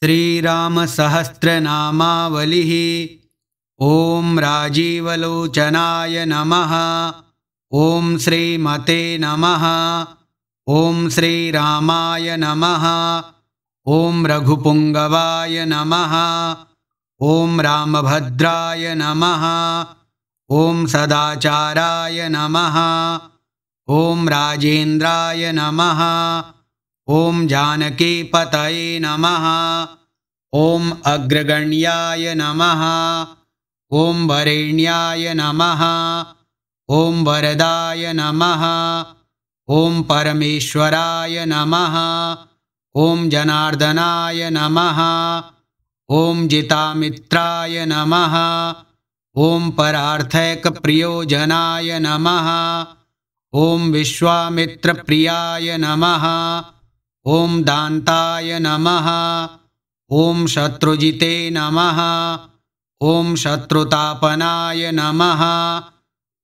श्रीरामसहस्रनामावलिः। ॐ राजीवलोचनाय नमः। ॐ श्रीमते नमः। ॐ श्रीरामाय नमः। ॐ रघुपुङ्गवाय नमः। ॐ रामभद्राय नमः। ॐ सदाचाराय नमः। ॐ राजेन्द्राय नमः। ॐ जानकीपतये नमः। ॐ अग्रगण्याय नमः। ॐ वरेण्याय नमः। ॐ वरदाय नमः। ॐ परमेश्वराय नमः। ॐ जनार्दनाय नमः। ॐ जितामित्राय नमः। ॐ परार्थैकप्रियोजनाय नमः। ॐ विश्वामित्रप्रियाय नमः। ॐ दान्ताय नमः। ॐ शत्रुजिते नमः। ॐ शत्रुतापनाय नमः।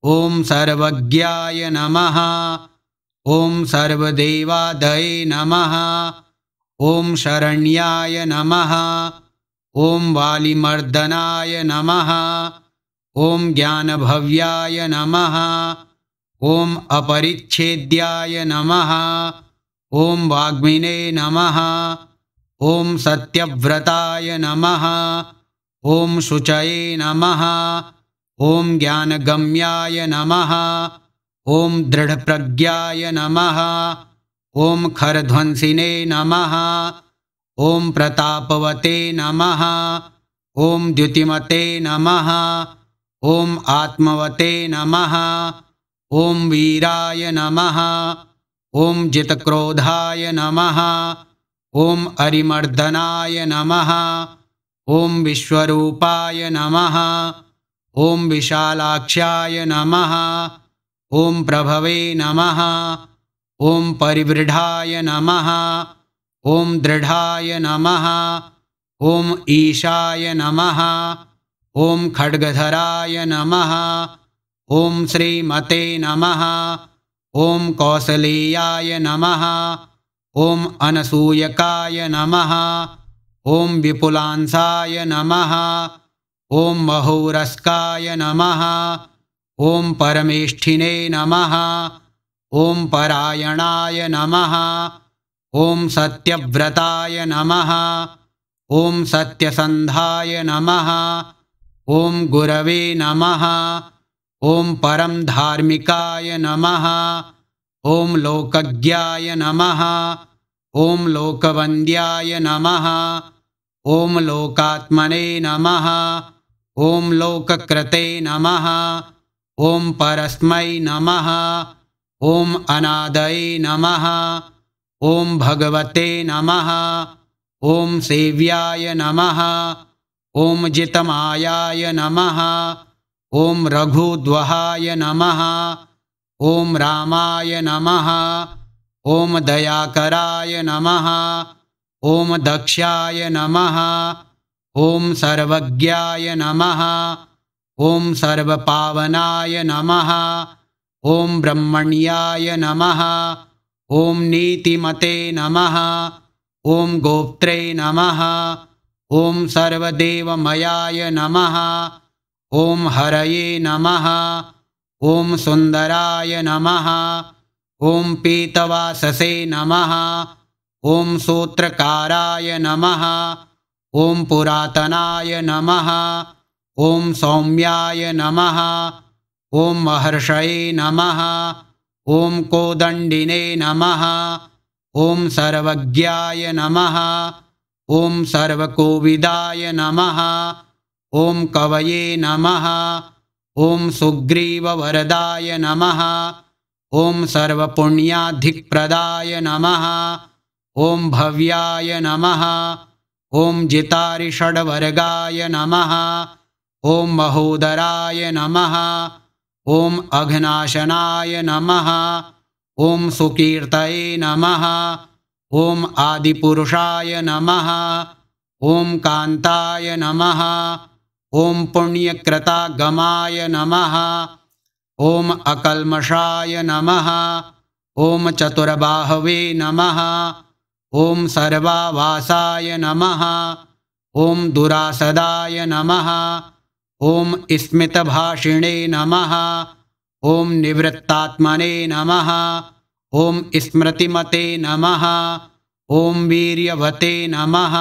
ॐ सर्वज्ञाय नमः। ॐ सर्वदेवादये नमः। ॐ शरण्याय नमः। ॐ वालिमर्दनाय नमः। ॐ ज्ञानभव्याय नमः। ॐ अपरिच्छेद्याय नमः। ॐ वाग्मिने नमः। ॐ सत्यव्रताय नमः। ॐ शुचये नमः। ॐ ज्ञानगम्याय नमः। ॐ दृढप्रज्ञाय नमः। ॐ खरध्वंसिने नमः। ॐ प्रतापवते नमः। ॐ द्युतिमते नमः। ॐ आत्मवते नमः। ॐ वीराय नमः। ॐ जितक्रोधाय नमः। ॐ अरिमर्दनाय नमः। ॐ विश्वरूपाय नमः। ॐ विशालाक्ष्याय नमः। ॐ प्रभवे नमः। ॐ परिवृढाय नमः। ॐ दृढाय नमः। ॐ ईशाय नमः। ॐ खड्गधराय नमः। ॐ श्रीमते नमः। ॐ कौसलेयाय नमः। ॐ अनसूयकाय नमः। ॐ विपुलांसाय नमः। ॐ महोरस्काय नमः। ॐ परमेष्ठिने नमः। ॐ परायणाय नमः। ॐ सत्यव्रताय नमः। ॐ सत्यसन्धाय नमः। ॐ गुरवे नमः। ॐ परम धार्मिकाय नमः। ॐ लोकज्ञाय नमः। ॐ लोकवन्द्याय नमः। ॐ लोकात्मने नमः। ॐ लोककृते नमः। ॐ परस्मै नमः। ॐ अनादये नमः। ॐ भगवते नमः। ॐ सेव्याय नमः। ॐ जितमायाय नमः। ॐ रघुद्वहाय नमः। ॐ रामाय नमः। ॐ दयाकराय नमः। ॐ दक्षाय नमः। ॐ सर्वज्ञाय नमः। ॐ सर्वपावनाय नमः। ॐ ब्रह्मण्याय नमः। ॐ नीतिमते नमः। ॐ गोप्त्रे नमः। ॐ सर्वदेवमयाय नमः। ॐ हरये नमः। ॐ सुन्दराय नमः। ॐ पीतवाससे नमः। ॐ सूत्रकाराय नमः। ॐ पुरातनाय नमः। ॐ सौम्याय नमः। ॐ महर्षये नमः। ॐ कोदण्डिने नमः। ॐ सर्वज्ञाय नमः। ॐ सर्वकोविदाय नमः। ॐ कवये नमः। ॐ सुग्रीववरदाय नमः। ॐ सर्वपुण्याधिप्रदाय नमः। ॐ भव्याय नमः। ॐ जितारिषड्वर्गाय नमः। ॐ महोदराय नमः। ॐ अघनाशनाय नमः। ॐ सुकीर्तये नमः। ॐ आदिपुरुषाय नमः। ॐ कान्ताय नमः। ॐ पुण्यकृतागमाय नमः। ॐ अकल्मषाय नमः। ॐ चतुर्बाहवे नमः। ॐ सर्वावासाय नमः। ॐ दुरासदाय नमः। ॐ स्मितभाषिणे नमः। ॐ निवृत्तात्मने नमः। ॐ स्मृतिमते नमः। ॐ वीर्यवते नमः।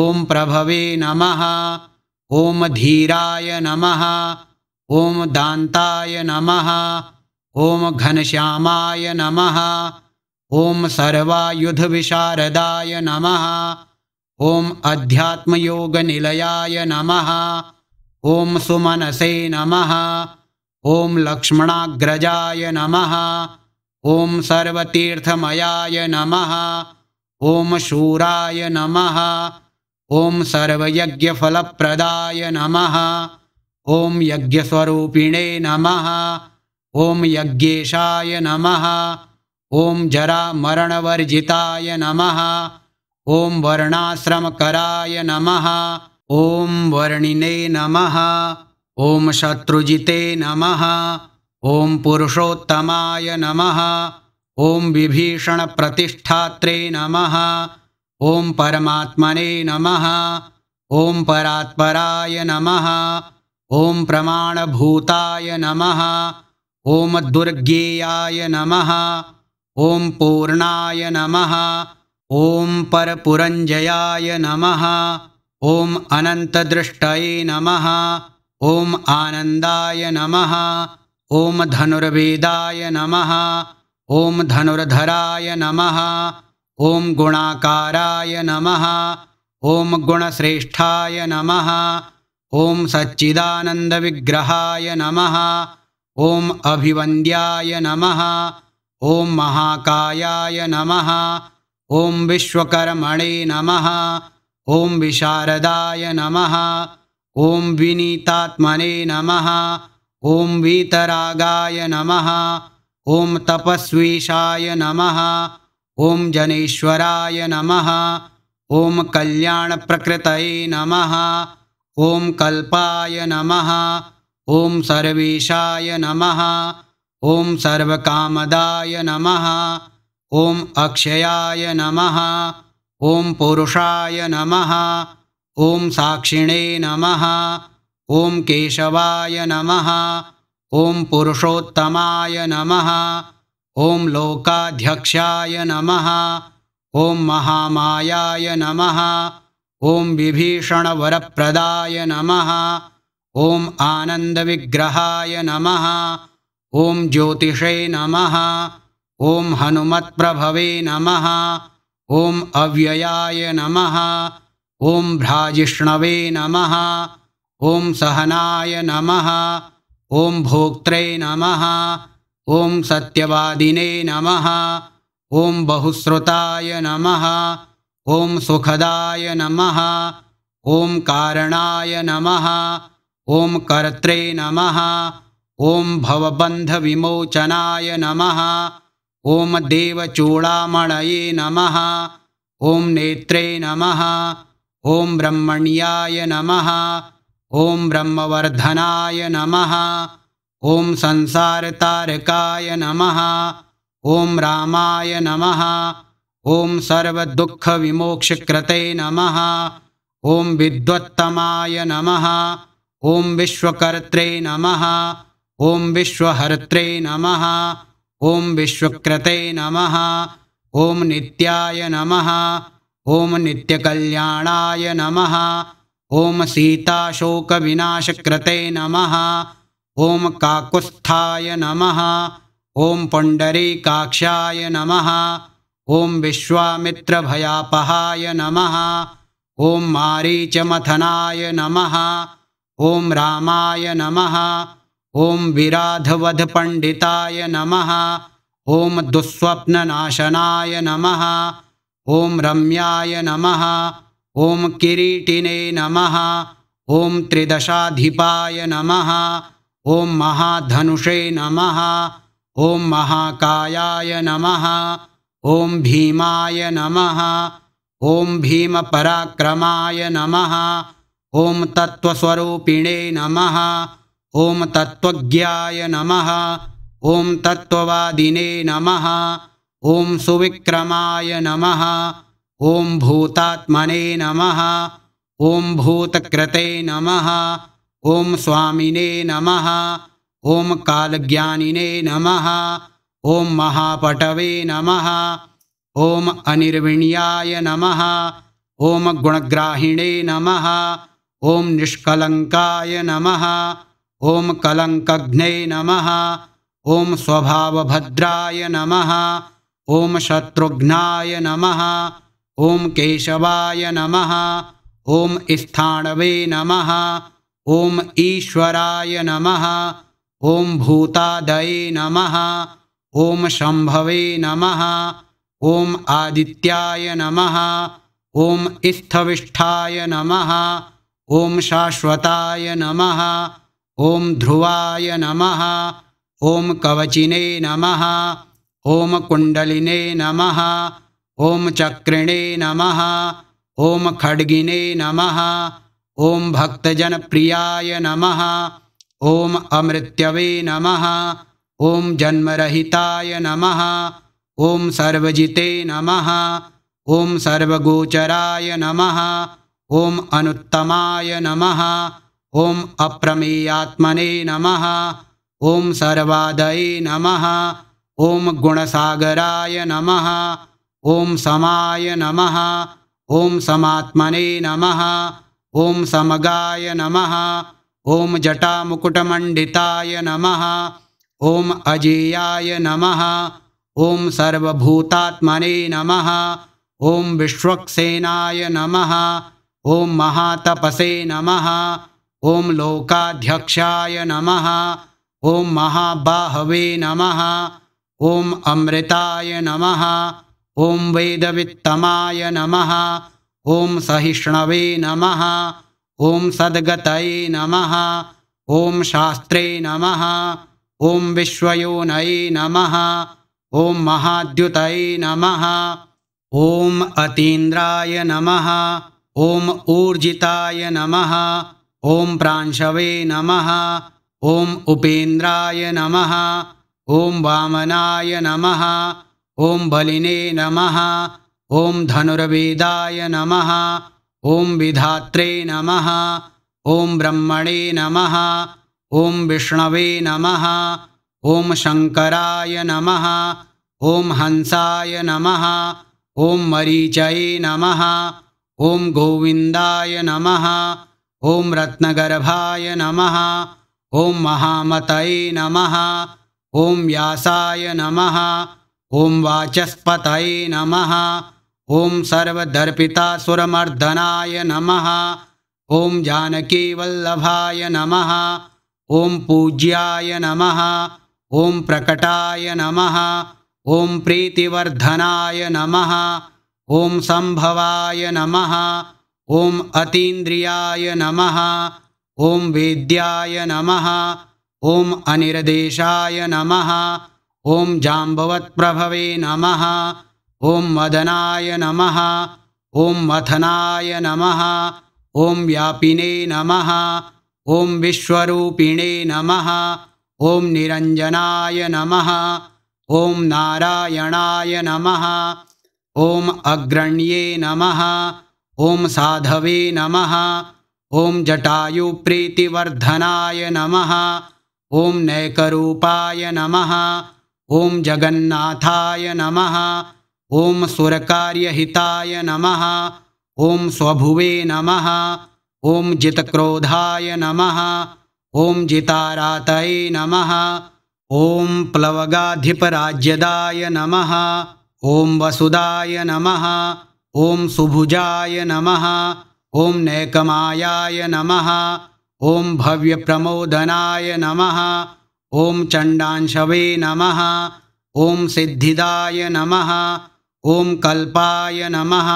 ॐ प्रभवे नमः। ॐ धीराय नमः। ॐ दान्ताय नमः। ॐ घनश्यामाय नमः। ॐ सर्वायुधविशारदाय नमः। ॐ अध्यात्मयोगनिलयाय नमः। ॐ सुमनसे नमः। ॐ लक्ष्मणाग्रजाय नमः। ॐ सर्वतीर्थमयाय नमः। ॐ शूराय नमः। ॐ सर्वयज्ञफलप्रदाय नमः। ॐ यज्ञस्वरूपिणे नमः। ॐ यज्ञेशाय नमः। ॐ जरामरणवर्जिताय नमः। ॐ वर्णाश्रमकराय नमः। ॐ वर्णिने नमः। ॐ शत्रुजिते नमः। ॐ पुरुषोत्तमाय नमः। ॐ विभीषणप्रतिष्ठात्रे नमः। ॐ परमात्मने नमः। ॐ परात्पराय नमः। ॐ प्रमाणभूताय नमः। ॐ दुर्गेयाय नमः। ॐ पूर्णाय नमः। ॐ परपुरञ्जयाय नमः। ॐ अनन्तदृष्टये नमः। ॐ आनन्दाय नमः। ॐ धनुर्वेदाय नमः। ॐ धनुर्धराय नमः। ॐ गुणाकाराय नमः। ॐ गुणश्रेष्ठाय नमः। ॐ सच्चिदानन्दविग्रहाय नमः। ॐ अभिवन्द्याय नमः। ॐ महाकायाय नमः। ॐ विश्वकर्मणे नमः। ॐ विशारदाय नमः। ॐ विनीतात्मने नमः। ॐ वीतरागाय नमः। ॐ तपस्वीशाय नमः। ॐ जनेश्वराय नमः। ॐ कल्याणप्रकृतये नमः। ॐ कल्पाय नमः। ॐ सर्वेशाय नमः। ॐ सर्वकामदाय नमः। ॐ अक्षयाय नमः। ॐ पुरुषाय नमः। ॐ साक्षिणे नमः। ॐ केशवाय नमः। ॐ पुरुषोत्तमाय नमः। ॐ लोकाध्यक्षाय नमः। ॐ महामायाय नमः। ॐ विभीषणवरप्रदाय नमः। ॐ आनन्दविग्रहाय नमः। ॐ ज्योतिषे नमः। ॐ हनुमत्प्रभवे नमः। ॐ अव्ययाय नमः। ॐ भ्राजिष्णवे नमः। ॐ सहनाय नमः। ॐ भोक्त्रे नमः। ॐ सत्यवादिने नमः। ॐ बहुश्रुताय नमः। ॐ सुखदाय नमः। ॐ कारणाय नमः। ॐ कर्त्रे नमः। ॐ भवबन्धविमोचनाय नमः। ॐ देवचूडामणये नमः। ॐ नेत्रे नमः। ॐ ब्रह्मण्याय नमः। ॐ ब्रह्मवर्धनाय नमः। ॐ संसारतारकाय नमः। ॐ रामाय नमः। ॐ सर्वदुःखविमोक्षकृते नमः। ॐ विद्वत्तमाय नमः। ॐ विश्वकर्त्रे नमः। ॐ विश्वहर्त्रे नमः। ॐ विश्वकृते नमः। ॐ नित्याय नमः। ॐ नित्यकल्याणाय नमः। ॐ सीताशोकविनाशकृते नमः। ॐ काकुत्स्थाय नमः। ॐ पुण्डरीकाक्षाय नमः। ॐ विश्वामित्रभयापहाय नमः। ॐ मारीचमथनाय नमः। ॐ रामाय नमः। ॐ विराधवधपण्डिताय नमः। ॐ दुःस्वप्ननाशनाय नमः। ॐ रम्याय नमः। ॐ किरीटिने नमः। ॐ त्रिदशाधिपाय नमः। ॐ महाधनुषे नमः। ॐ महाकायाय नमः। ॐ भीमाय नमः। ॐ भीमपराक्रमाय नमः। ॐ तत्त्वस्वरूपिणे नमः। ॐ तत्त्वज्ञाय नमः। ॐ तत्त्ववादिने नमः। ॐ सुविक्रमाय नमः। ॐ भूतात्मने नमः। ॐ भूतकृते नमः। ॐ स्वामिने नमः। ॐ कालज्ञानिने नमः। ॐ महापटवे नमः। ॐ अनिर्विण्याय नमः। ॐ गुणग्राहिणे नमः। ॐ निष्कलङ्काय नमः। ॐ कलङ्कघ्ने नमः। ॐ स्वभावभद्राय नमः। ॐ शत्रुघ्नाय नमः। ॐ केशवाय नमः। ॐ स्थाणवे नमः। ॐ ईश्वराय नमः। ॐ भूतादये नमः। ॐ शम्भवे नमः। ॐ आदित्याय नमः। ॐ स्थविष्ठाय नमः। ॐ शाश्वताय नमः। ॐ ध्रुवाय नमः। ॐ कवचिने नमः। ॐ कुण्डलिने नमः। ॐ चक्रिणे नमः। ॐ खड्गिने नमः। ॐ भक्तजनप्रियाय नमः। ॐ अमृत्यवे नमः। ॐ जन्मरहिताय नमः। ॐ सर्वजिते नमः। ॐ सर्वगोचराय नमः। ॐ अनुत्तमाय नमः। ॐ अप्रमेयात्मने नमः। ॐ सर्वादये नमः। ॐ गुणसागराय नमः। ॐ समाय नमः। ॐ समात्मने नमः। ॐ समगाय नमः। ॐ जटामुकुटमण्डिताय नमः। ॐ अजेयाय नमः। ॐ सर्वभूतात्मने नमः। ॐ विश्वक्सेनाय नमः। ॐ महातपसे नमः। ॐ लोकाध्यक्षाय नमः। ॐ महाबाहवे नमः। ॐ अमृताय नमः। ॐ वेदवित्तमाय नमः। ॐ सहिष्णवे नमः। ॐ सद्गतये नमः। ॐ शास्त्रे नमः। ॐ विश्वयोनये नमः। ॐ महाद्युतये नमः। ॐ अतीन्द्राय नमः। ॐ ऊर्जिताय नमः। ॐ प्रांशवे नमः। ॐ उपेन्द्राय नमः। ॐ वामनाय नमः। ॐ बलिने नमः। ॐ धनुर्वेदाय नमः। ॐ विधात्रे नमः। ॐ ब्रह्मणे नमः। ॐ विष्णवे नमः। ॐ शङ्कराय नमः। ॐ हंसाय नमः। ॐ मरीचये नमः। ॐ गोविन्दाय नमः। ॐ रत्नगर्भाय नमः। ॐ महामतये नमः। ॐ व्यासाय नमः। ॐ वाचस्पतये नमः। ॐ सर्वदर्पितासुरमर्दनाय नमः। ॐ जानकीवल्लभाय नमः। ॐ पूज्याय नमः। ॐ प्रकटाय नमः। ॐ प्रीतिवर्धनाय नमः। ॐ संभवाय नमः। ॐ अतीन्द्रियाय नमः। ॐ वेद्याय नमः। ॐ अनिर्देशाय नमः। ॐ जाम्बवत्प्रभवे नमः। ॐ मदनाय नमः। ॐ मथनाय नमः। ॐ व्यापिने नमः। ॐ विश्वरूपिणे नमः। ॐ निरञ्जनाय नमः। ॐ नारायणाय नमः। ॐ अग्रण्ये नमः। ॐ साधवे नमः। ॐ जटायुप्रीतिवर्धनाय नमः। ॐ नैकरूपाय नमः। ॐ जगन्नाथाय नमः। ॐ सुरकार्यहिताय नमः। ॐ स्वभुवे नमः। ॐ जितक्रोधाय नमः। ॐ जितारातये नमः। ॐ प्लवगाधिपराज्यदाय नमः। ॐ वसुदाय नमः। ॐ सुभुजाय नमः। ॐ नैकमायाय नमः। ॐ भव्यप्रमोदनाय नमः। ॐ चण्डांशवे नमः। ॐ सिद्धिदाय नमः। ॐ कल्पाय नमः।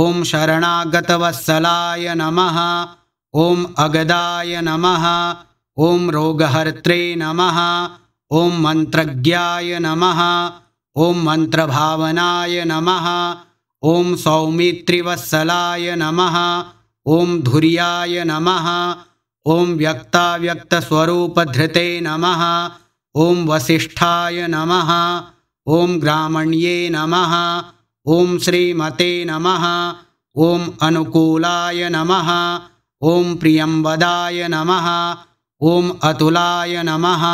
ॐ शरणागतवत्सलाय नमः। ॐ अगदाय नमः। ॐ रोगहर्त्रे नमः। ॐ मन्त्रज्ञाय नमः। ॐ मन्त्रभावनाय नमः। ॐ सौमित्रिवत्सलाय नमः। ॐ धुर्याय नमः। ॐ व्यक्ताव्यक्तस्वरूपधृते नमः। ॐ वसिष्ठाय नमः। ॐ ग्रामण्ये नमः। ॐ श्रीमते नमः। ॐ अनुकूलाय नमः। ॐ प्रियंवदाय नमः। ॐ अतुलाय नमः।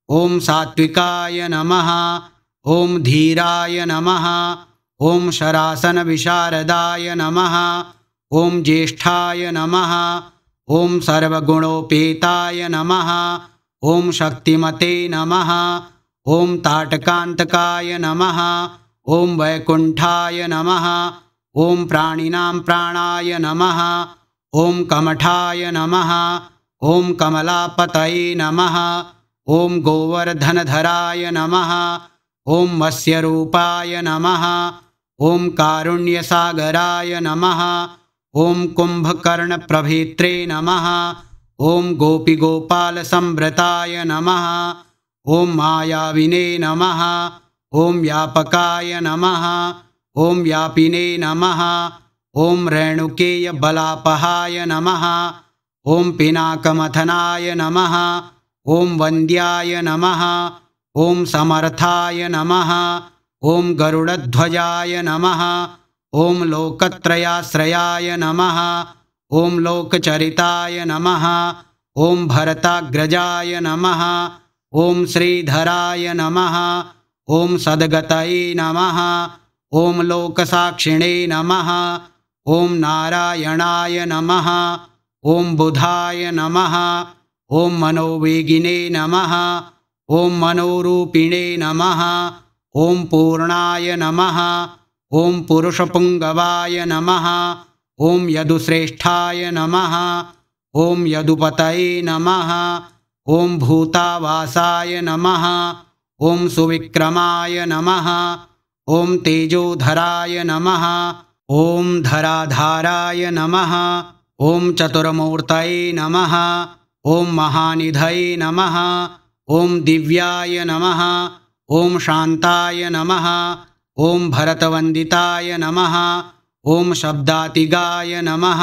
ॐ सात्विकाय नमः। ॐ धीराय नमः। ॐ शरासनविशारदाय नमः। ॐ ज्येष्ठाय नमः। ॐ सर्वगुणोपेताय नमः। ॐ शक्तिमते नमः। ॐ ताटकान्तकाय नमः। ॐ वैकुण्ठाय नमः। ॐ प्राणिनां प्राणाय नमः। ॐ कमठाय नमः। ॐ कमलापतये नमः। ॐ गोवर्धनधराय नमः। ॐ मत्स्यरूपाय नमः। ॐ कारुण्यसागराय नमः। ॐ कुम्भकर्णप्रभेत्रे नमः। ॐ गोपीगोपालसंवृताय नमः। ॐ मायाविने नमः। ॐ व्यापकाय नमः। ॐ व्यापिने नमः। ॐ रेणुकेयबलापहाय नमः। ॐ पिनाकमथनाय नमः। ॐ वन्द्याय नमः। ॐ समर्थाय नमः। ॐ गरुडध्वजाय नमः। ॐ लोकत्रयाश्रयाय नमः। ॐ लोकचरिताय नमः। ॐ भरताग्रजाय नमः। ॐ श्रीधराय नमः। ॐ सद्गतये नमः। ॐ लोकसाक्षिणे नमः। ॐ नारायणाय नमः। ॐ बुधाय नमः। ॐ मनोवेगिने नमः। ॐ मनोरूपिणे नमः। ॐ पूर्णाय नमः। ॐ पुरुषपुङ्गवाय नमः। ॐ यदुश्रेष्ठाय नमः। ॐ यदुपतये नमः। ॐ भूतावासाय नमः। ॐ सुविक्रमाय नमः। ॐ तेजोधराय नमः। ॐ धराधाराय नमः। ॐ चतुर्मूर्तये नमः। ॐ महानिधये नमः। ॐ दिव्याय नमः। ॐ शान्ताय नमः। ॐ भरतवन्दिताय नमः। ॐ शब्दातिगाय नमः।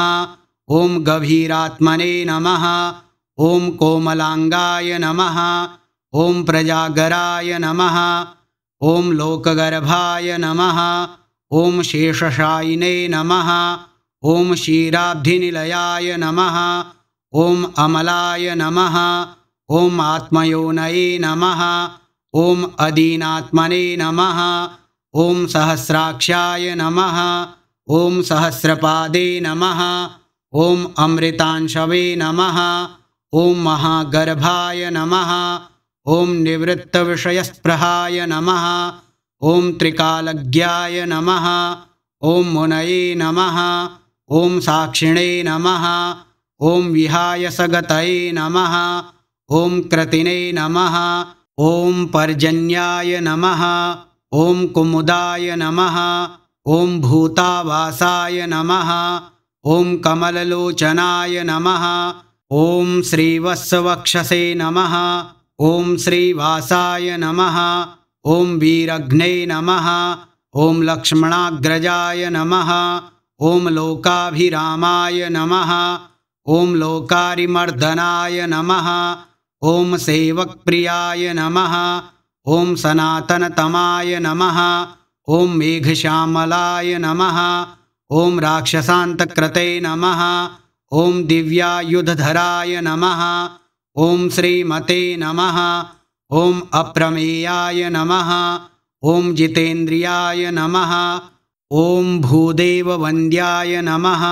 ॐ गभीरात्मने नमः। ॐ कोमलांगाय नमः। ॐ प्रजागराय नमः। ॐ लोकगर्भाय नमः। ॐ शेषशायिने नमः। ॐ क्षीराब्धिनिलयाय नमः। ॐ अमलाय नमः। ॐ आत्मयोनये नमः। ॐ अदीनात्मने नमः। ॐ सहस्राक्षाय नमः। ॐ सहस्रपादे नमः। ॐ अमृतांशवे नमः। ॐ महागर्भाय नमः। ॐ निवृत्तविषयस्पृहाय नमः। ॐ त्रिकालज्ञाय नमः। ॐ मुनये नमः। ॐ साक्षिणे नमः। ॐ विहायसगतये नमः। ॐ क्रतिने नमः। ॐ पर्जन्याय नमः। ॐ कुमुदाय नमः। ॐ भूतावासाय नमः। ॐ कमललोचनाय नमः। ॐ श्रीवत्सवक्षसे नमः। ॐ श्रीवासाय नमः। ॐ वीरघ्ने नमः। ॐ लक्ष्मणाग्रजाय नमः। ॐ लोकाभिरामाय नमः। ॐ लोकारिमर्दनाय नमः। ॐ सेवकप्रियाय नमः। ॐ सनातनतमाय नमः। ॐ मेघश्यामलाय नमः। ॐ राक्षसान्तकृते नमः। ॐ दिव्यायुधधराय नमः। ॐ श्रीमते नमः। ॐ अप्रमेयाय नमः। ॐ जितेन्द्रियाय नमः। ॐ भूदेववन्द्याय नमः।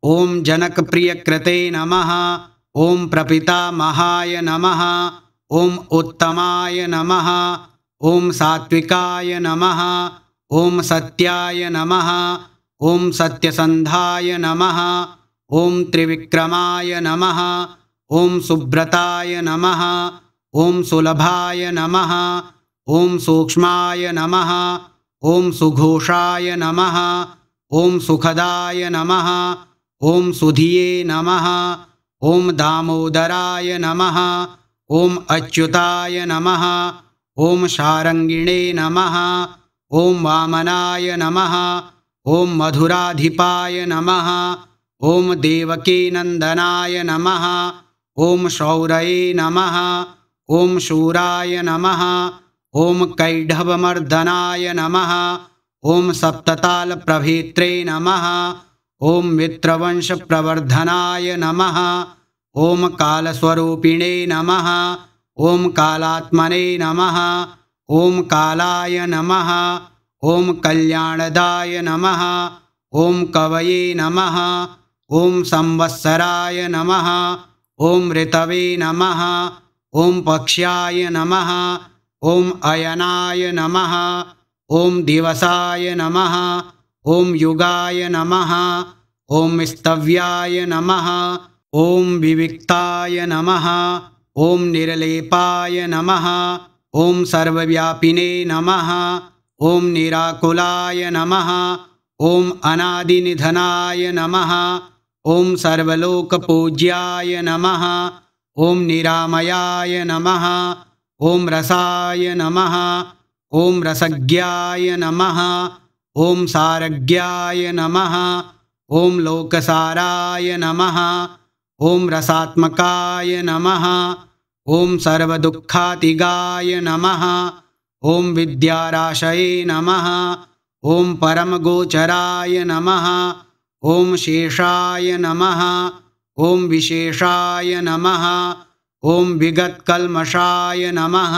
ॐ जनकप्रियकृते नमः। ॐ प्रपितामहाय नमः। ॐ उत्तमाय नमः। ॐ सात्विकाय नमः। ॐ सत्याय नमः। ॐ सत्यसन्धाय नमः। ॐ त्रिविक्रमाय नमः। ॐ सुब्रताय नमः। ॐ सुलभाय नमः। ॐ सूक्ष्माय नमः। ॐ सुघोषाय नमः। ॐ सुखदाय नमः। ॐ सुधिये नमः। ॐ दामोदराय नमः। ॐ अच्युताय नमः। ॐ शारङ्गिणे नमः। ॐ वामनाय नमः। ॐ मधुराधिपाय नमः। ॐ देवकीनन्दनाय नमः। ॐ शौरये नमः। ॐ शूराय नमः। ॐ कैढवमर्दनाय नमः। ॐ सप्ततालप्रभेत्रे नमः। ॐ मित्रवंशप्रवर्धनाय नमः। ॐ कालस्वरूपिणे नमः। ॐ कालात्मने नमः। ॐ कालाय नमः। ॐ कल्याणदाय नमः। ॐ कवये नमः। ॐ संवत्सराय नमः। ॐ ऋतवे नमः। ॐ पक्ष्याय नमः। ॐ अयनाय नमः। ॐ दिवसाय नमः। ॐ युगाय नमः। ॐ स्तव्याय नमः। ॐ विविक्ताय नमः। ॐ निर्लेपाय नमः। ॐ सर्वव्यापिने नमः। ॐ निराकुलाय नमः। ॐ अनादिनिधनाय नमः। ॐ सर्वलोकपूज्याय नमः। ॐ निरामयाय नमः। ॐ रसाय नमः। ॐ रसज्ञाय नमः। ॐ सारज्ञाय नमः। ॐ लोकसाराय नमः। ॐ रसात्मकाय नमः। ॐ सर्वदुःखातिगाय नमः। ॐ विद्याराशये नमः। ॐ परमगोचराय नमः। ॐ शेषाय नमः। ॐ विशेषाय नमः। ॐ विगतकल्मषाय नमः।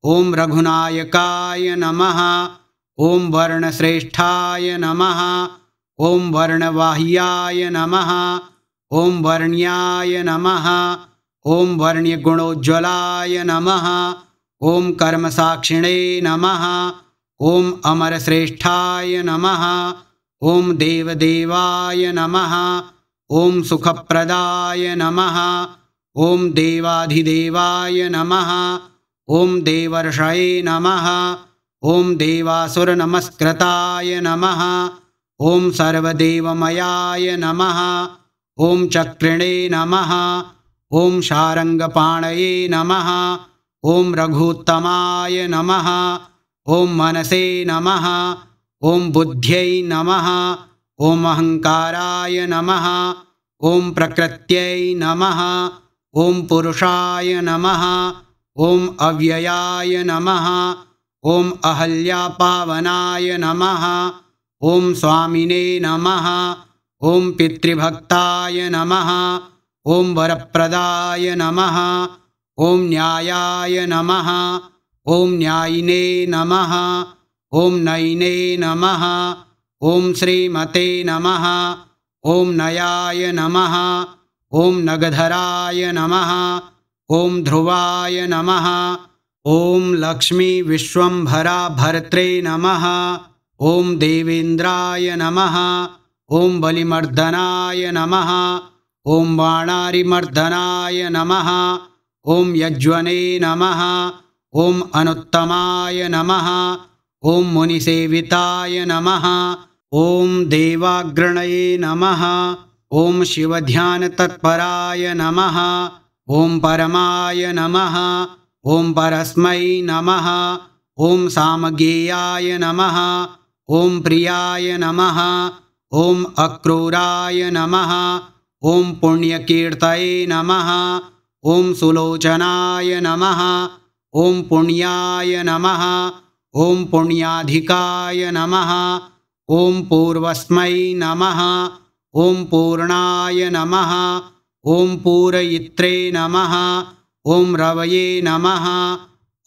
ॐ रघुनायकाय नमः। ॐ वर्णश्रेष्ठाय नमः। ॐ वर्णवाह्याय नमः। ॐ वर्ण्याय नमः। ॐ वर्ण्यगुणोज्ज्वलाय नमः। ॐ कर्मसाक्षिणे नमः। ॐ अमरश्रेष्ठाय नमः। ॐ देवदेवाय नमः। ॐ सुखप्रदाय नमः। ॐ देवाधिदेवाय नमः। ॐ देवर्षये नमः। ॐ देवासुरनमस्कृताय नमः। ॐ सर्वदेवमयाय नमः। ॐ चक्रिणे नमः। ॐ शारङ्गपाणये नमः। ॐ रघुत्तमाय नमः। ॐ मनसे नमः। ॐ बुद्ध्यै नमः। ॐ अहङ्काराय नमः। ॐ प्रकृत्यै नमः। ॐ पुरुषाय नमः। ॐ अव्ययाय नमः। ॐ अहल्यापावनाय नमः। ॐ स्वामिने नमः। ॐ पितृभक्ताय नमः। ॐ वरप्रदाय नमः। ॐ न्यायाय नमः। ॐ न्यायिने नमः। ॐ नयिने नमः। ॐ श्रीमते नमः। ॐ नयाय नमः। ॐ नगधराय नमः। ॐ ध्रुवाय नमः। ॐ लक्ष्मी विश्वम्भरा भर्त्रे नमः। ॐ देवेन्द्राय नमः। ॐ बलिमर्दनाय नमः। ॐ बाणारिमर्दनाय नमः। ॐ यज्वने नमः। ॐ अनुत्तमाय नमः। ॐ मुनिसेविताय नमः। ॐ देवाग्रणये नमः। ॐ शिवध्यानतत्पराय नमः। ॐ परमाय नमः। ॐ परस्मै नमः। ॐ सामगेयाय नमः। ॐ प्रियाय नमः। ॐ अक्रूराय नमः। ॐ पुण्यकीर्तये नमः। ॐ सुलोचनाय नमः। ॐ पुण्याय नमः। ॐ पुण्याधिकाय नमः। ॐ पूर्वस्मै नमः। ॐ पूर्णाय नमः। ॐ पूरयित्रे नमः। ॐ रवये नमः।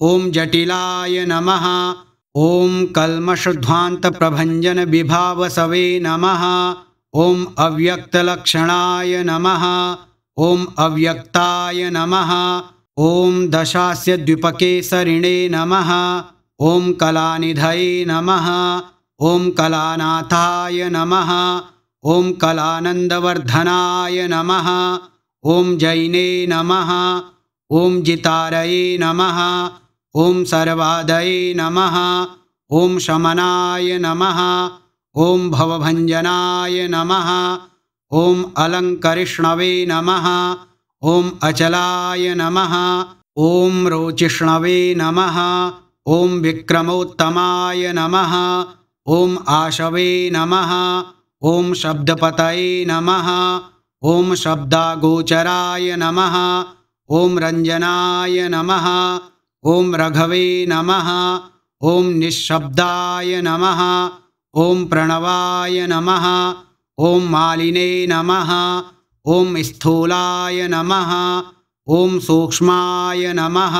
ॐ जटिलाय नमः। ॐ कल्मषध्वान्तप्रभञ्जनविभावसवे नमः। ॐ अव्यक्तलक्षणाय नमः। ॐ अव्यक्ताय नमः। ॐ दशास्य द्विपकेसरिणे नमः। ॐ कलानिधये नमः। ॐ कलानाथाय नमः। ॐ कलानन्दवर्धनाय नमः। ॐ जैने नमः। ॐ जितारये नमः। ॐ सर्वादये नमः। ॐ शमनाय नमः। ॐ भवभञ्जनाय नमः। ॐ अलङ्करिष्णवे नमः। ॐ अचलाय नमः। ॐ रोचिष्णवे नमः। ॐ विक्रमोत्तमाय नमः। ॐ आशवे नमः। ॐ शब्दपतये नमः। ॐ शब्दागोचराय नमः। ॐ रञ्जनाय नमः। ॐ रघवे नमः। ॐ निःशब्दाय नमः। ॐ प्रणवाय नमः। ॐ मालिने नमः। ॐ स्थूलाय नमः। ॐ सूक्ष्माय नमः।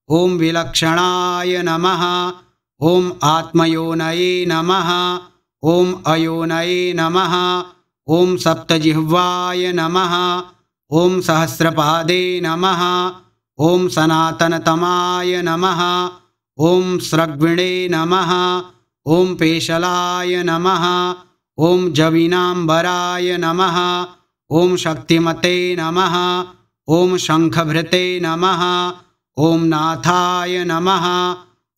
ॐ विलक्षणाय नमः। ॐ आत्मयोनये नमः। ॐ अयोनये नमः। ॐ सप्तजिह्वाय नमः। ॐ सहस्रपादे नमः। ॐ सनातनतमाय नमः। ॐ स्रग्विणे नमः। ॐ पेशलाय नमः। ॐ जविनाम्बराय नमः। ॐ शक्तिमते नमः। ॐ शङ्खभृते नमः। ॐ नाथाय नमः।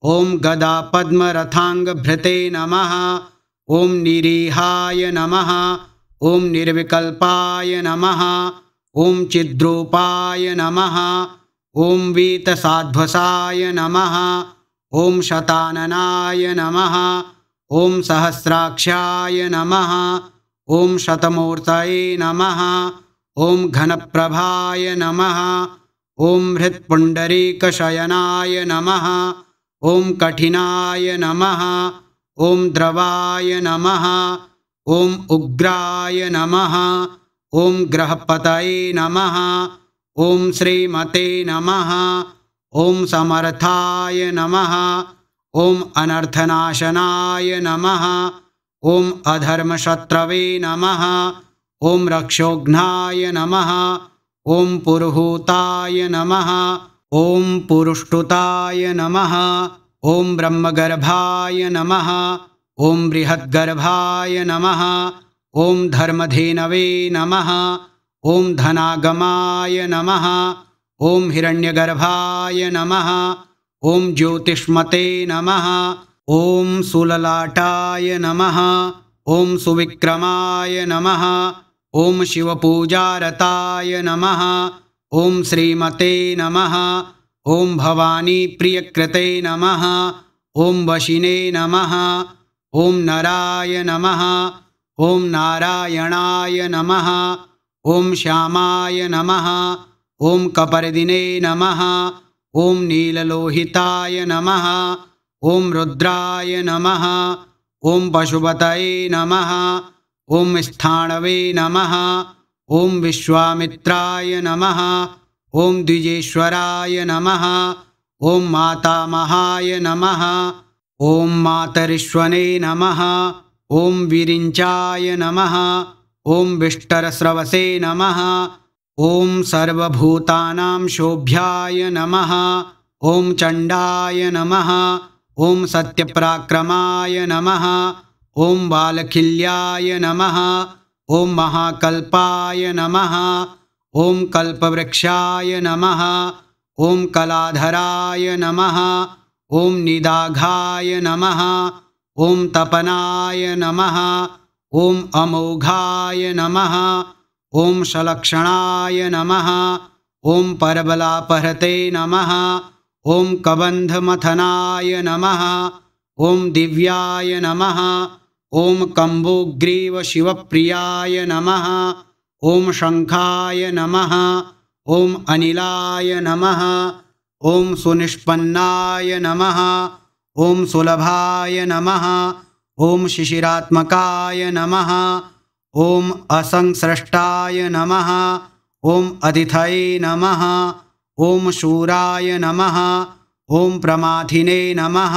ॐ गदापद्मरथाङ्गभृते नमः। ॐ निरीहाय नमः। ॐ निर्विकल्पाय नमः। ॐ चिद्रूपाय नमः। ॐ वीतसाध्वसाय नमः। ॐ शताननाय नमः। ॐ सहस्राक्षाय नमः। ॐ शतमूर्तये नमः। ॐ घनप्रभाय नमः। ॐ हृत्पुण्डरीकशयनाय नमः। ॐ कठिनाय नमः। ॐ द्रवाय नमः। ॐ उग्राय नमः। ॐ ग्रहपतये नमः। ॐ श्रीमते नमः। ॐ समर्थाय नमः। ॐ अनर्थनाशनाय नमः। ॐ अधर्मशत्रवे नमः। ॐ रक्षोघ्नाय नमः। ॐ पुरुहूताय नमः। ॐ पुरुष्टुताय नमः। ॐ ब्रह्मगर्भाय नमः। ॐ बृहद्गर्भाय नमः। ॐ धर्मधेनवे नमः। ॐ धनागमाय नमः। ॐ हिरण्यगर्भाय नमः। ॐ ज्योतिष्मते नमः। ॐ सुललाटाय नमः। ॐ सुविक्रमाय नमः। ॐ शिवपूजारताय नमः। ॐ श्रीमते नमः। ॐ भवानीप्रियकृते नमः। ॐ वशिने नमः। ॐ नराय नमः। ॐ नारायणाय नमः। ॐ श्यामाय नमः। ॐ कपर्दिने नमः। ॐ नीललोहिताय नमः। ॐ रुद्राय नमः। ॐ पशुपतये नमः। ॐ स्थाणवे नमः। ॐ विश्वामित्राय नमः। ॐ द्विजेश्वराय नमः। ॐ मातामहाय नमः। ॐ मातरिश्वने नमः। ॐ विरिञ्चाय नमः। ॐ विष्टरस्रवसे नमः। ॐ सर्वभूतानां शोभ्याय नमः। ॐ चण्डाय नमः। ॐ सत्यपराक्रमाय नमः। ॐ बालखिल्याय नमः। ॐ महाकल्पाय नमः। ॐ कल्पवृक्षाय नमः। ॐ कलाधराय नमः। ॐ निदाघाय नमः। ॐ तपनाय नमः। ॐ अमोघाय नमः। ॐ शलक्षणाय नमः। ॐ परबलापहृते नमः। ॐ कबन्धमथनाय नमः। ॐ दिव्याय नमः। ॐ कम्बोग्रीवशिवप्रियाय नमः। ॐ शङ्खाय नमः। ॐ अनिलाय नमः। ॐ सुनिष्पन्नाय नमः। ॐ सुलभाय नमः। ॐ शिशिरात्मकाय नमः। ॐ असंस्रष्टाय नमः। ॐ अतिथये नमः। ॐ शूराय नमः। ॐ प्रमाथिने नमः।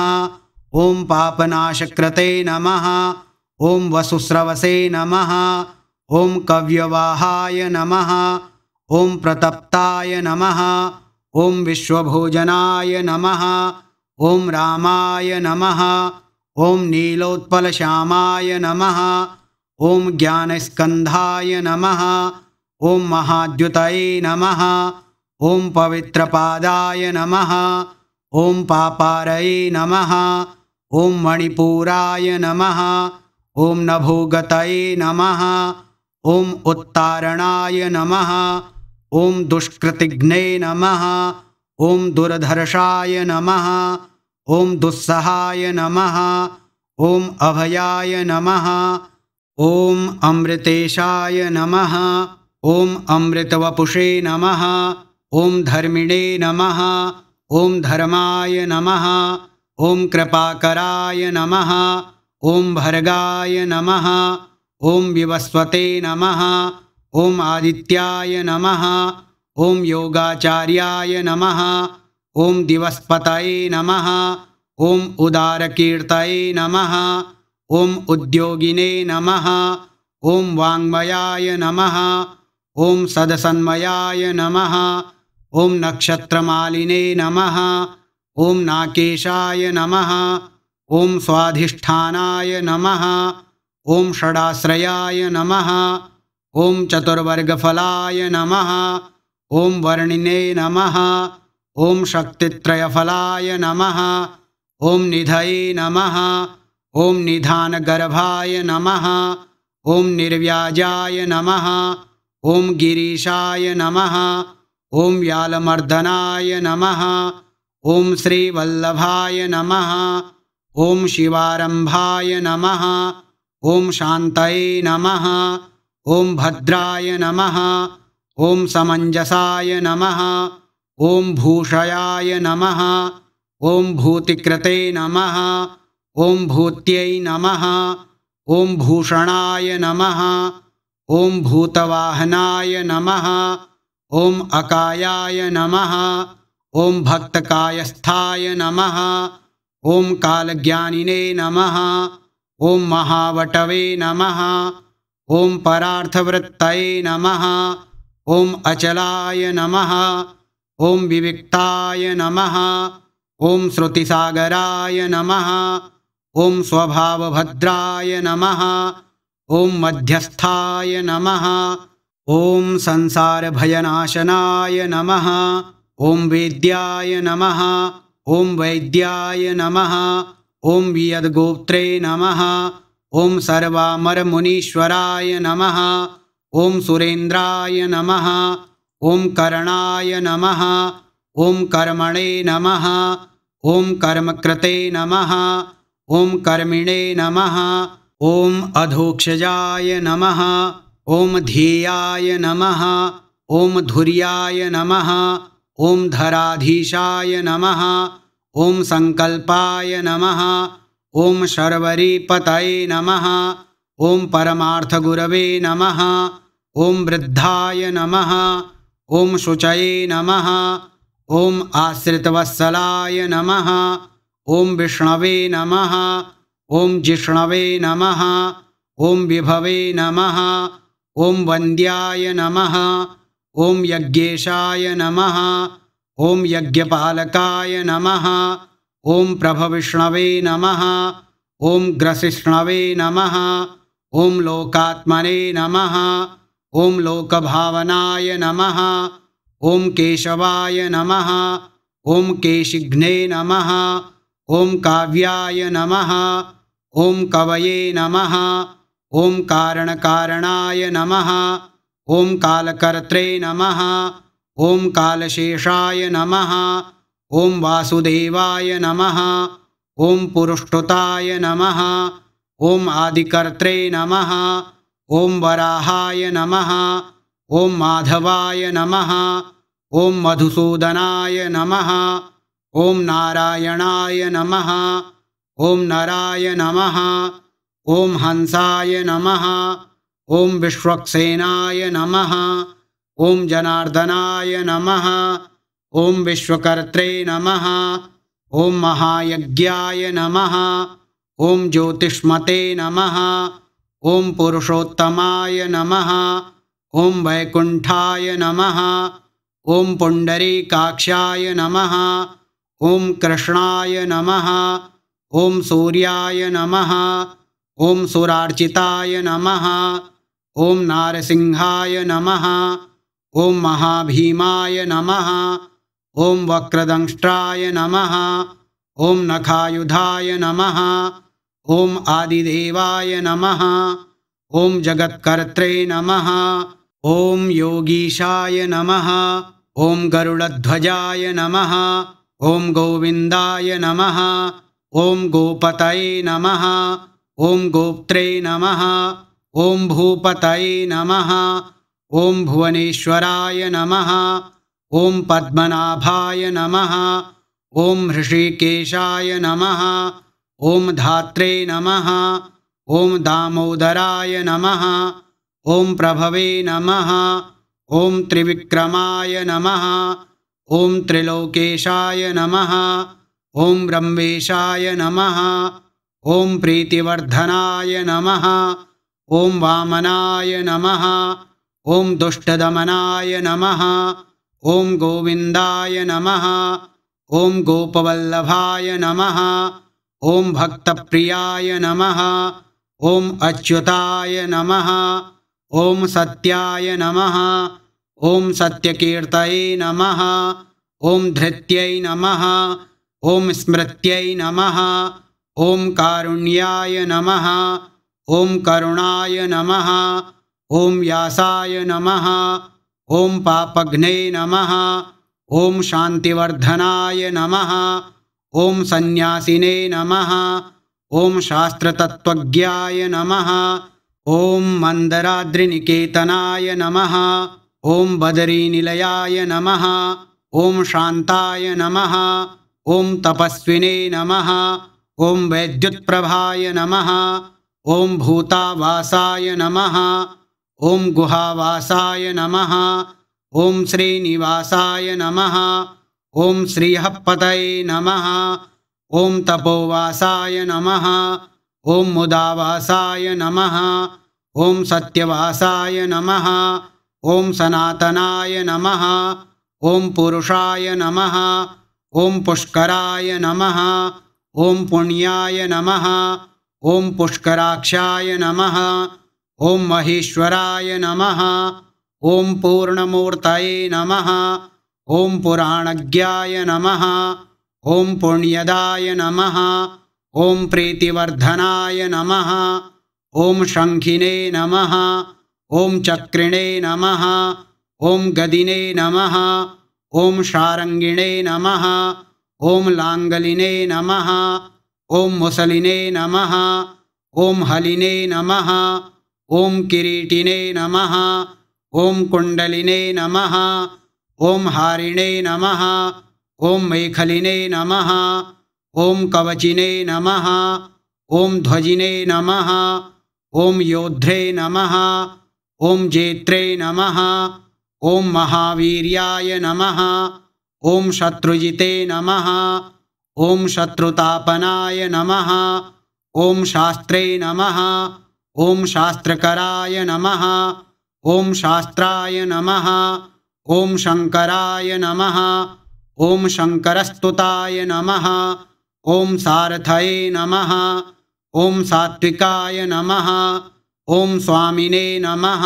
ॐ पापनाशकृते नमः। ॐ वसुस्रवसे नमः। ॐ कव्यवाहाय नमः। ॐ प्रतप्ताय नमः। ॐ विश्वभोजनाय नमः। ॐ रामाय नमः। ॐ नीलोत्पलश्यामाय नमः। ॐ ज्ञानस्कन्धाय नमः। ॐ महाद्युतये नमः। ॐ पवित्रपादाय नमः। ॐ पापारये नमः। ॐ मणिपुराय नमः। ॐ नभोगतये नमः। ॐ उत्तारणाय नमः। ॐ दुष्कृतिघ्ने नमः। ॐ दुर्धर्षाय नमः। ॐ दुस्सहाय नमः। ॐ अभयाय नमः। ॐ अमृतेशाय नमः। ॐ अमृतवपुषे नमः। ॐ धर्मिणे नमः। ॐ धर्माय नमः। ॐ कृपाकराय नमः। ॐ भर्गाय नमः। ॐ विवस्वते नमः। ॐ आदित्याय नमः। ॐ योगाचार्याय नमः। ॐ दिवस्पतये नमः। ॐ उदारकीर्तये नमः। ॐ उद्योगिने नमः। ॐ वाङ्मयाय नमः। ॐ सदसन्मयाय नमः। ॐ नक्षत्रमालिने नमः। ॐ नाकेशाय नमः। ॐ स्वाधिष्ठानाय नमः। ॐ षडाश्रयाय नमः। ॐ चतुर्वर्गफलाय नमः। ॐ वर्णिने नमः। ॐ शक्तित्रयफलाय नमः। ॐ निधये नमः। ॐ निधानगर्भाय नमः। ॐ निर्व्याजाय नमः। ॐ गिरीशाय नमः। ॐ व्यालमर्दनाय नमः। ॐ श्रीवल्लभाय नमः। ॐ शिवारम्भाय नमः। ॐ शान्तये नमः। ॐ भद्राय नमः। ॐ समञ्जसाय नमः। ॐ भूषयाय नमः। ॐ भूतिकृते नमः। ॐ भूत्यै नमः। ॐ भूषणाय नमः। ॐ भूतवाहनाय नमः। ॐ अकायाय नमः। ॐ भक्तकायस्थाय नमः। ॐ कालज्ञानिने नमः। ॐ महावटवे नमः। ॐ परार्थवृत्तये नमः। ॐ अचलाय नमः। ॐ विविक्ताय नमः। ॐ श्रुतिसागराय नमः। ॐ स्वभावभद्राय नमः। ॐ मध्यस्थाय नमः। ॐ संसारभयनाशनाय नमः। ॐ वेद्याय नमः। ॐ वैद्याय नमः। ॐ वियद्गोत्रे नमः। ॐ सर्वामरमुनीश्वराय नमः। ॐ सुरेन्द्राय नमः। ॐ करणाय नमः। ॐ कर्मणे नमः। ॐ कर्मकृते नमः। ॐ कर्मिणे नमः। ॐ अधोक्षजाय नमः। ॐ ध्येयाय नमः। ॐ धुर्याय नमः। ॐ धराधीशाय नमः। ॐ संकल्पाय नमः। ॐ शर्वरीपतये नमः। ॐ परमार्थगुरवे नमः। ॐ वृद्धाय नमः। ॐ शुचये नमः। ॐ आश्रितवत्सलाय नमः। ॐ विष्णवे नमः। ॐ जिष्णवे नमः। ॐ विभवे नमः। ॐ वन्द्याय नमः। ॐ यज्ञेशाय नमः। ॐ यज्ञपालकाय नमः। ॐ प्रभविष्णवे नमः। ॐ ग्रसिष्णवे नमः। ॐ लोकात्मने नमः। ॐ लोकभावनाय नमः। ॐ केशवाय नमः। ॐ केशिघ्ने नमः। ॐ काव्याय नमः। ॐ कवये नमः। ॐ कारणकारणाय नमः। ॐ कालकर्त्रे नमः। ॐ कालशेषाय नमः। ॐ वासुदेवाय नमः। ॐ पुरुष्टुताय नमः। ॐ आदिकर्त्रे नमः। ॐ वराहाय नमः। ॐ माधवाय नमः। ॐ मधुसूदनाय नमः। ॐ नारायणाय नमः। ॐ नराय नमः। ॐ हंसाय नमः। ॐ विश्वक्सेनाय नमः। ॐ जनार्दनाय नमः। ॐ विश्वकर्त्रे नमः। ॐ महायज्ञाय नमः। ॐ ज्योतिष्मते नमः। ॐ पुरुषोत्तमाय नमः। ॐ वैकुण्ठाय नमः। ॐ पुण्डरीकाक्षाय नमः। ॐ कृष्णाय नमः। ॐ सूर्याय नमः। ॐ सुरार्चिताय नमः। ॐ नारसिंहाय नमः। ॐ महाभीमाय नमः। ॐ वक्रदंष्ट्राय नमः। ॐ नखायुधाय नमः। ॐ आदिदेवाय नमः। ॐ जगत्कर्त्रे नमः। ॐ योगीशाय नमः। ॐ गरुडध्वजाय नमः। ॐ गोविन्दाय नमः। ॐ गोपतये नमः। ॐ गोप्त्रे नमः। ॐ भूपतये नमः। ॐ भुवनेश्वराय नमः। ॐ पद्मनाभाय नमः। ॐ हृषीकेशाय नमः। ॐ धात्रे नमः। ॐ दामोदराय नमः। ॐ प्रभवे नमः। ॐ त्रिविक्रमाय नमः। ॐ त्रिलोकेशाय नमः। ॐ ब्रह्मेशाय नमः। ॐ प्रीतिवर्धनाय नमः। ॐ वामनाय नमः। ॐ दुष्टदमनाय नमः। ॐ गोविन्दाय नमः। ॐ गोपवल्लभाय नमः। ॐ भक्तप्रियाय नमः। ॐ अच्युताय नमः। ॐ सत्याय नमः। ॐ सत्यकीर्तये नमः। ॐ धृत्यै नमः। ॐ स्मृत्यै नमः। ॐ कारुण्याय नमः। ॐ करुणाय नमः। ॐ व्यासाय नमः। ॐ पापघ्ने नमः। ॐ शान्तिवर्धनाय नमः। ॐ सन्न्यासिने नमः। ॐ शास्त्रतत्त्वज्ञाय नमः। ॐ मन्दराद्रिनिकेतनाय नमः। ॐ बदरीनिलयाय नमः। ॐ शान्ताय नमः। ॐ तपस्विने नमः। ॐ वैद्युत्प्रभाय नमः। ॐ भूतावासाय नमः। ॐ गुहावासाय नमः। ॐ श्रीनिवासाय नमः। ॐ श्रीहपतये नमः। ॐ तपोवासाय नमः। ॐ मुदावासाय नमः। ॐ सत्यवासाय नमः। ॐ सनातनाय नमः। ॐ पुरुषाय नमः। ॐ पुष्कराय नमः। ॐ पुण्याय नमः। ॐ पुष्कराक्षाय नमः। ॐ महेश्वराय नमः। ॐ पूर्णमूर्तये नमः। ॐ पुराणज्ञाय नमः। ॐ पुण्यदाय नमः। ॐ प्रीतिवर्धनाय नमः। ॐ शङ्खिने नमः। ॐ चक्रिणे नमः। ॐ गदिने नमः। ॐ शारङ्गिणे नमः। ॐ लाङ्गलिने नमः। ॐ मुसलिने नमः। ॐ हलिने नमः। ॐ किरीटिने नमः। ॐ कुण्डलिने नमः। ॐ हारिणे नमः। ॐ मेखलिने नमः। ॐ कवचिने नमः। ॐ ध्वजिने नमः। ॐ योध्रे नमः। ॐ जेत्रे नमः। ॐ महावीर्याय नमः। ॐ शत्रुजिते नमः। ॐ शत्रुतापनाय नमः। ॐ शास्त्रे नमः। ॐ शास्त्रकराय नमः। ॐ शास्त्राय नमः। ॐ शङ्कराय नमः। ॐ शङ्करस्तुताय नमः। ॐ सारथये नमः। ॐ सात्विकाय नमः। ॐ स्वामिने नमः।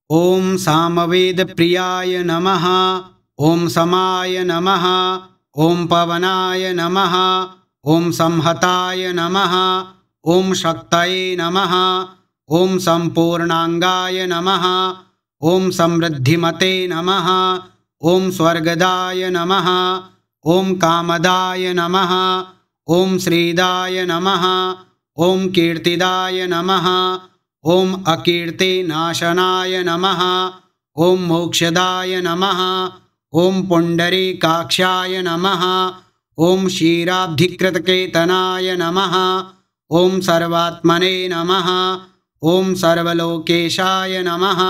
ॐ सामवेदप्रियाय नमः। ॐ समाय नमः। ॐ पवनाय नमः। ॐ संहताय नमः। ॐ शक्तये नमः। ॐ सम्पूर्णाङ्गाय नमः। ॐ समृद्धिमते नमः। ॐ स्वर्गदाय नमः। ॐ कामदाय नमः। ॐ श्रीदाय नमः। ॐ कीर्तिदाय नमः। ॐ अकीर्तिनाशनाय नमः। ॐ मोक्षदाय नमः। ॐ पुण्डरीकाक्षाय नमः। ॐ क्षीराब्धिकृतकेतनाय नमः। ॐ सर्वात्मने नमः। ॐ सर्वलोकेशाय नमः।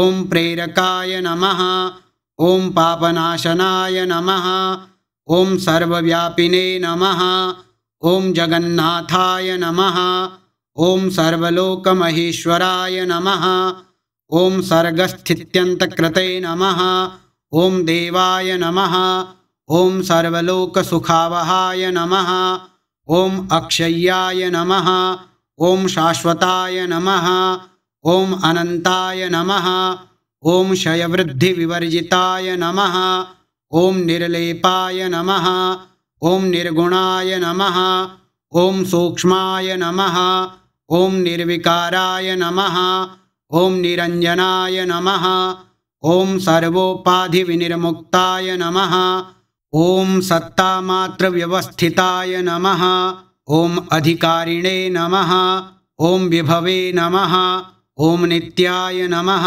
ॐ प्रेरकाय नमः। ॐ पापनाशनाय नमः। ॐ सर्वव्यापिने नमः। ॐ जगन्नाथाय नमः। ॐ सर्वलोकमहेश्वराय नमः। ॐ सर्गस्थित्यन्तकृते नमः। ॐ देवाय नमः। ॐ सर्वलोकसुखावहाय नमः। ॐ अक्षय्याय नमः। ॐ शाश्वताय नमः। ॐ अनन्ताय नमः। ॐ क्षयवृद्धिविवर्जिताय नमः। ॐ निर्लेपाय नमः। ॐ निर्गुणाय नमः। ॐ सूक्ष्माय नमः। ॐ निर्विकाराय नमः। ॐ निरञ्जनाय नमः। ॐ सर्वोपाधिविनिर्मुक्ताय नमः। ॐ सत्तामात्रव्यवस्थिताय नमः। ॐ अधिकारिणे नमः। ॐ विभवे नमः। ॐ नित्याय नमः।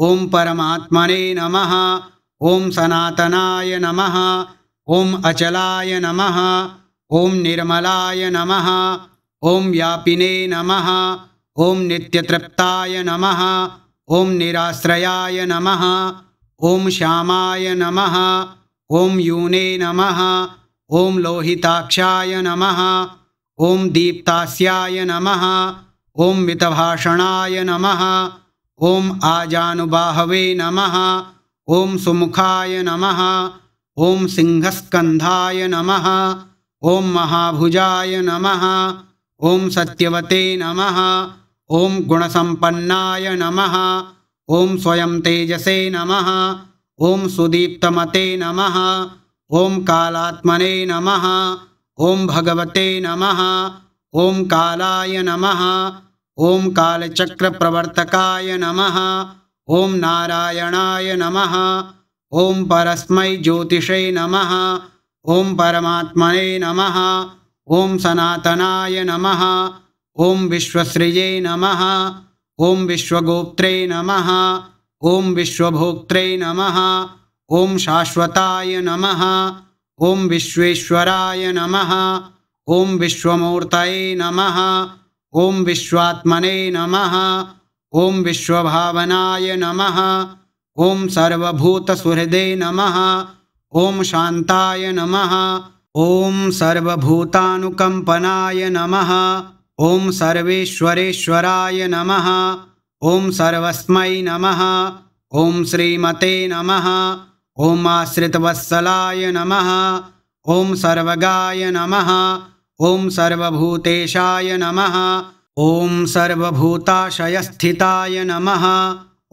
ॐ परमात्मने नमः। ॐ सनातनाय नमः। ॐ अचलाय नमः। ॐ निर्मलाय नमः। ॐ व्यापिने नमः। ॐ नित्यतृप्ताय नमः। ॐ निराश्रयाय नमः। ॐ श्यामाय नमः। ॐ यूने नमः। ॐ लोहिताक्षाय नमः। ॐ दीप्तास्याय नमः। ॐ मितभाषणाय नमः। ॐ आजानुबाहवे नमः। ॐ सुमुखाय नमः। ॐ सिंहस्कन्धाय नमः। ॐ महाभुजाय नमः। ॐ सत्यवते नमः। ॐ गुणसम्पन्नाय नमः। ॐ स्वयं तेजसे नमः। ॐ सुदीप्तमते नमः। ॐ कालात्मने नमः। ॐ भगवते नमः। ॐ कालाय नमः। ॐ कालचक्रप्रवर्तकाय नमः। ॐ नारायणाय नमः। ॐ परस्मै ज्योतिषे नमः। ॐ परमात्मने नमः। ॐ सनातनाय नमः। ॐ विश्वसृजे नमः। ॐ विश्वगोप्त्रे नमः। ॐ विश्वभोक्त्रे नमः। ॐ शाश्वताय नमः। ॐ विश्वेश्वराय नमः। ॐ विश्वमूर्तये नमः। ॐ विश्वात्मने नमः। ॐ विश्वभावनाय नमः। ॐ सर्वभूतसुहृदे नमः। ॐ शान्ताय नमः। ॐ सर्वभूतानुकम्पनाय नमः। ॐ सर्वेश्वरेश्वराय नमः। ॐ सर्वस्मै नमः। ॐ श्रीमते नमः। ॐ आश्रितवत्सलाय नमः। ॐ सर्वगाय नमः। ॐ सर्वभूतेशाय नमः। ॐ सर्वभूताशयस्थिताय नमः।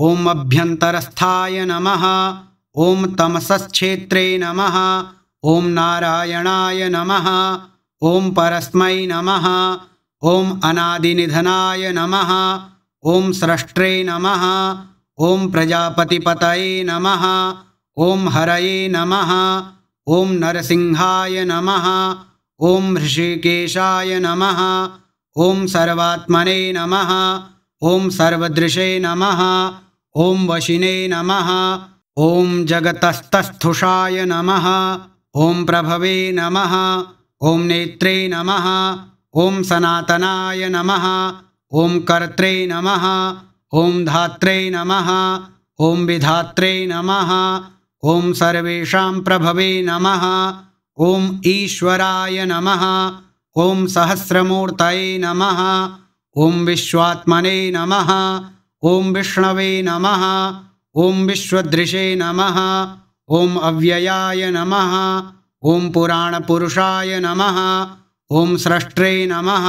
ॐ अभ्यन्तरस्थाय नमः। ॐ तमसश्छेत्रे नमः। ॐ नारायणाय नमः। ॐ परस्मै नमः। ॐ अनादिनिधनाय नमः। ॐ स्रष्ट्रे नमः। ॐ प्रजापतिपतये नमः। ॐ हरये नमः। ॐ नरसिंहाय नमः। ॐ ऋषिकेशाय नमः। ॐ सर्वात्मने नमः। ॐ सर्वदृशे नमः। ॐ वशिने नमः। ॐ जगतस्तस्थुषाय नमः। ॐ प्रभवे नमः। ॐ नेत्रे नमः। ॐ सनातनाय नमः। ॐ कर्त्रे नमः। ॐ धात्रे नमः। ॐ विधात्रे नमः। ॐ सर्वेषां प्रभवे नमः। ॐ ईश्वराय नमः। ॐ सहस्रमूर्तये नमः। ॐ विश्वात्मने नमः। ॐ विष्णवे नमः। ॐ विश्वदृशे नमः। ॐ अव्ययाय नमः। ॐ पुराणपुरुषाय नमः। ॐ स्रष्ट्रे नमः।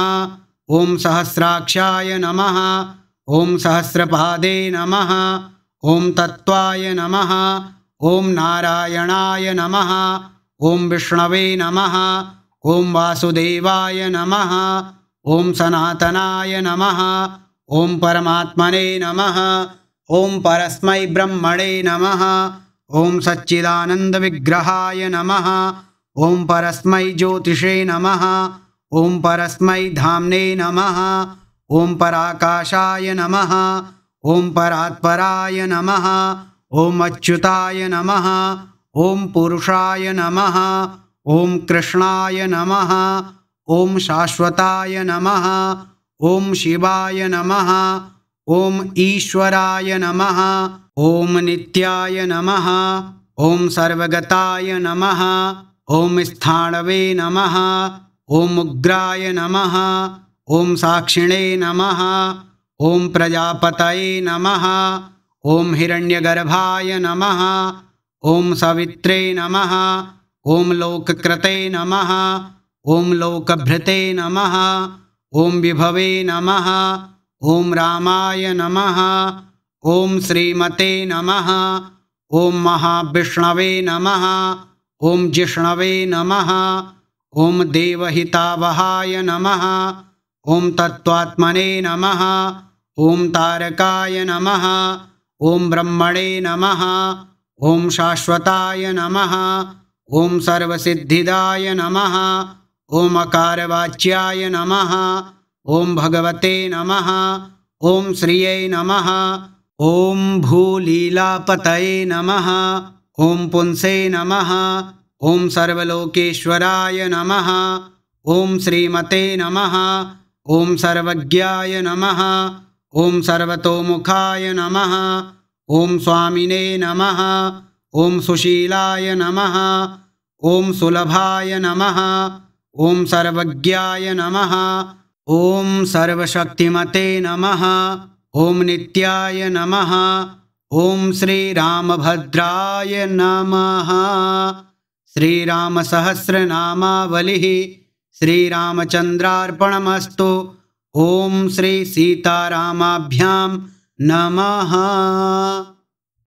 ॐ सहस्राक्षाय नमः। ॐ सहस्रपादे नमः। ॐ तत्त्वाय नमः। ॐ नारायणाय नमः। ॐ विष्णवे नमः। ॐ वासुदेवाय नमः। ॐ सनातनाय नमः। ॐ परमात्मने नमः। ॐ परस्मै ब्रह्मणे नमः। ॐ सच्चिदानन्दविग्रहाय नमः। ॐ परस्मै ज्योतिषे नमः। ॐ परस्मै धाम्ने नमः। ॐ पराकाशाय नमः। ॐ परात्पराय नमः। ॐ अच्युताय नमः। ॐ पुरुषाय नमः। ॐ कृष्णाय नमः। ॐ शाश्वताय नमः। ॐ शिवाय नमः। ॐ ईश्वराय नमः। ॐ नित्याय नमः। ॐ सर्वगताय नमः। ॐ स्थाणवे नमः। ॐ उग्राय नमः। ॐ साक्षिणे नमः। ॐ प्रजापतये नमः। ॐ हिरण्यगर्भाय नमः। ॐ सवित्रे नमः। ॐ लोककृते नमः। ॐ लोकभृते नमः। ॐ विभवे नमः। ॐ रामाय नमः। ॐ श्रीमते नमः। ॐ महाविष्णवे नमः। ॐ जिष्णवे नमः। ॐ देवहितावहाय नमः। ॐ तत्त्वात्मने नमः। ॐ तारकाय नमः। ॐ ब्रह्मणे नमः। ॐ शाश्वताय नमः। ॐ सर्वसिद्धिदाय नमः। ॐ अकारवाच्याय नमः। ॐ भगवते नमः। ॐ श्रिये नमः। ॐ भूलीलापतये नमः। ॐ पुंसे नमः। ॐ सर्वलोकेश्वराय नमः। ॐ श्रीमते नमः। ॐ सर्वज्ञाय नमः। ॐ सर्वतोमुखाय नमः। ॐ स्वामिने नमः। ॐ सुशीलाय नमः। ॐ सुलभाय नमः। ॐ सर्वज्ञाय नमः। ॐ सर्वशक्तिमते नमः। ॐ नित्याय नमः। ॐ श्रीरामभद्राय नमः। श्रीरामसहस्रनामावलिः श्रीरामचन्द्रार्पणमस्तु। ॐ श्री सीतारामाभ्यां नमः।